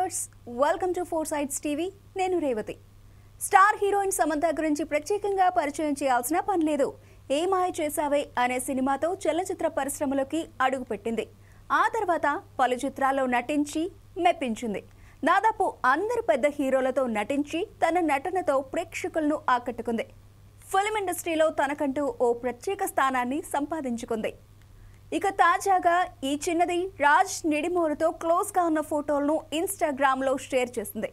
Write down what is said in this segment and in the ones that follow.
Viewers, welcome to four sides TV. నేను Revathi. Star heroine Samantha గురించి ప్రత్యేకంగా పరిచయం చేయాల్సిన పని లేదు. ఏ మాయ చేసావే అనే సినిమాతో చలనచిత్ర పరిశ్రమలోకి అడుగుపెట్టింది. ఆ తర్వాత పలు చిత్రాల్లో నటించి మెప్పించింది. దాదాపు అందరు పెద్ద హీరోలతో నటించి తన నటనతో ప్రేక్షకులను ఆకట్టుకుంది. ఫిల్మ్ ఇండస్ట్రీలో తనకంటూ ఓ ప్రత్యేక స్థానాన్ని సంపాదించుకుంది. ఇక తాజాగా ఈ చిన్నది రాజ్ నిడిమోరుతో క్లోజ్గా ఉన్న ఫోటోలను ఇన్స్టాగ్రామ్లో షేర్ చేసింది.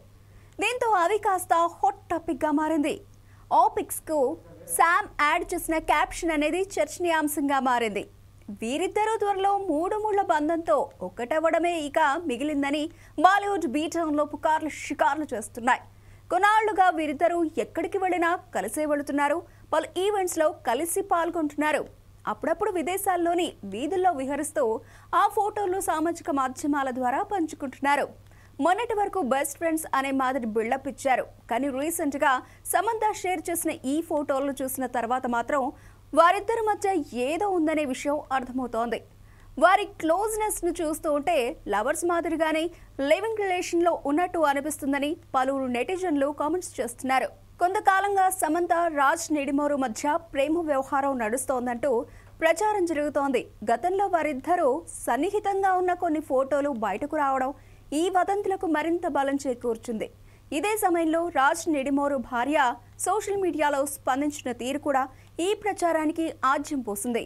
దీంతో అవి కాస్త హాట్ టాపిక్గా మారింది. ఆ పిక్స్కు శామ్ యాడ్ చేసిన క్యాప్షన్ అనేది చర్చనీయాంశంగా మారింది. వీరిద్దరూ త్వరలో మూడు ముళ్ల బంధంతో ఒక్కటవ్వడమే ఇక మిగిలిందని బాలీవుడ్ బీటౌన్లో పుకార్లు షికార్లు చేస్తున్నాయి. కొన్నాళ్లుగా వీరిద్దరూ ఎక్కడికి వెళ్ళినా కలిసే వెళుతున్నారు. పలు ఈవెంట్స్లో కలిసి పాల్గొంటున్నారు. అప్పుడప్పుడు విదేశాల్లోని వీధుల్లో విహరిస్తూ ఆ ఫోటోలు సామాజిక మాధ్యమాల ద్వారా పంచుకుంటున్నారు. మొన్నటి వరకు బెస్ట్ ఫ్రెండ్స్ అనే మాదిరి బిల్డప్ ఇచ్చారు. కానీ రీసెంట్గా సమంత షేర్ చేసిన ఈ ఫోటోలను చూసిన తర్వాత మాత్రం వారిద్దరి మధ్య ఏదో ఉందనే విషయం అర్థమవుతోంది. వారి క్లోజ్నెస్ను చూస్తూ ఉంటే లవర్స్ మాదిరిగానే లివింగ్ రిలేషన్లో ఉన్నట్టు అనిపిస్తుందని పలువురు నెటిజన్లు కామెంట్స్ చేస్తున్నారు. కొంతకాలంగా సమంత రాజ్ నిడిమోరు మధ్య ప్రేమ వ్యవహారం నడుస్తోందంటూ ప్రచారం జరుగుతోంది. గతంలో వారిద్దరూ సన్నిహితంగా ఉన్న కొన్ని ఫోటోలు బయటకు రావడం ఈ వదంతులకు మరింత బలం చేకూర్చింది. ఇదే సమయంలో రాజ్ నిడిమోరు భార్య సోషల్ మీడియాలో స్పందించిన తీరు కూడా ఈ ప్రచారానికి ఆజ్యం పోసింది.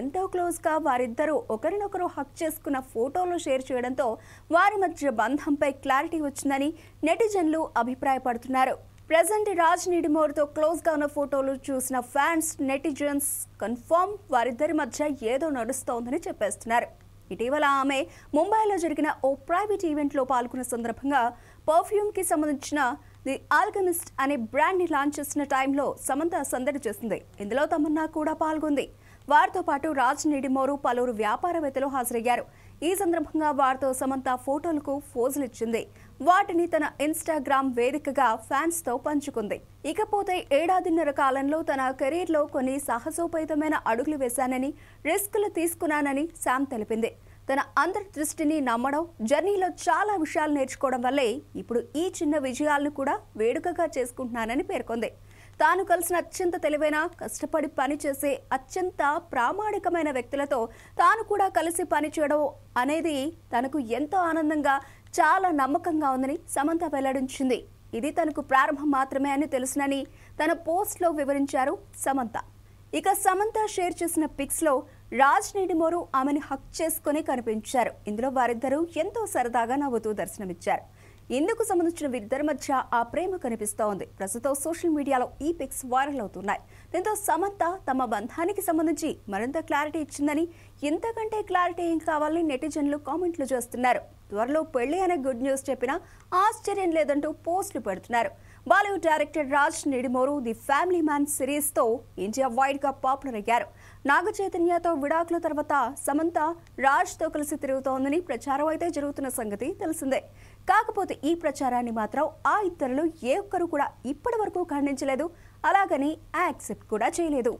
ఎంతో క్లోజ్గా వారిద్దరూ ఒకరినొకరు హక్ చేసుకున్న ఫోటోలు షేర్ చేయడంతో వారి మధ్య బంధంపై క్లారిటీ వచ్చిందని నెటిజన్లు అభిప్రాయపడుతున్నారు. ప్రెజెంట్ రాజ్ నిడిమోరుతో క్లోజ్గా ఉన్న ఫోటోలు చూసిన ఫ్యాన్స్, నెటిజన్స్ కన్ఫర్మ్ వారిద్దరి మధ్య ఏదో నడుస్తోందని చెప్పేస్తున్నారు. ఇటీవల ఆమె ముంబైలో జరిగిన ఓ ప్రైవేట్ ఈవెంట్లో పాల్గొన్న సందర్భంగా పర్ఫ్యూమ్కి సంబంధించిన ది ఆల్కెమిస్ట్ అనే బ్రాండ్ని లాంచ్ చేసిన టైంలో సమంత సందడి చేసింది. ఇందులో తమన్నా కూడా పాల్గొంది. వారితో పాటు రాజ్ నిడిమోరు పలువురు వ్యాపారవేత్తలు హాజరయ్యారు. ఈ సందర్భంగా వారితో సమంత ఫోటోలకు ఫోజులు ఇచ్చింది. వాటిని తన ఇన్స్టాగ్రామ్ వేదికగా ఫ్యాన్స్తో పంచుకుంది. ఇకపోతే ఏడాదిన్నర కాలంలో తన కెరీర్లో కొన్ని సాహసోపేతమైన అడుగులు వేశానని, రిస్కులు తీసుకున్నానని శామ్ తెలిపింది. తన అంతర్దృష్టిని నమ్మడం, జర్నీలో చాలా విషయాలు నేర్చుకోవడం వల్లే ఇప్పుడు ఈ చిన్న విజయాలను కూడా వేడుకగా చేసుకుంటున్నానని పేర్కొంది. తాను కలిసిన అత్యంత తెలివైన, కష్టపడి పనిచేసే అత్యంత ప్రామాణికమైన వ్యక్తులతో తాను కూడా కలిసి పనిచేయడం అనేది తనకు ఎంతో ఆనందంగా, చాలా నమ్మకంగా ఉందని సమంత వెల్లడించింది. ఇది తనకు ప్రారంభం మాత్రమే అని తెలుసునని తన పోస్ట్లో వివరించారు సమంత. ఇక సమంత షేర్ చేసిన పిక్స్లో రాజ్ నిడిమోరు ఆమెను హక్ చేసుకుని కనిపించారు. ఇందులో వారిద్దరూ ఎంతో సరదాగా నవ్వుతూ దర్శనమిచ్చారు. ఇందుకు సంబంధించిన వీరిద్దరి మధ్య ఆ ప్రేమ కనిపిస్తోంది. ప్రస్తుతం సోషల్ మీడియాలో ఈ పిక్స్ వైరల్ అవుతున్నాయి. దీంతో సమంత తమ బంధానికి సంబంధించి మరింత క్లారిటీ ఇచ్చిందని, ఇంతకంటే క్లారిటీ ఏం కావాలని నెటిజన్లు కామెంట్లు చేస్తున్నారు. త్వరలో పెళ్లి అనే గుడ్ న్యూస్ చెప్పినా ఆశ్చర్యం లేదంటూ పోస్టులు పెడుతున్నారు. Bollywood director Raj Nidimoru the family man సిరీస్తో ఇండియా వైడ్గా పాపులర్ అయ్యారు. నాగ చైతన్యతో విడాకుల తర్వాత సమంత రాజ్తో కలిసి తిరుగుతోందని ప్రచారం అయితే జరుగుతున్న సంగతి తెలిసిందే. కాకపోతే ఈ ప్రచారాన్ని మాత్రం ఆ ఇద్దరిలో ఏ ఒక్కరు కూడా ఇప్పటి వరకు ఖండించలేదు, అలాగని యాక్సెప్ట్ కూడా చేయలేదు.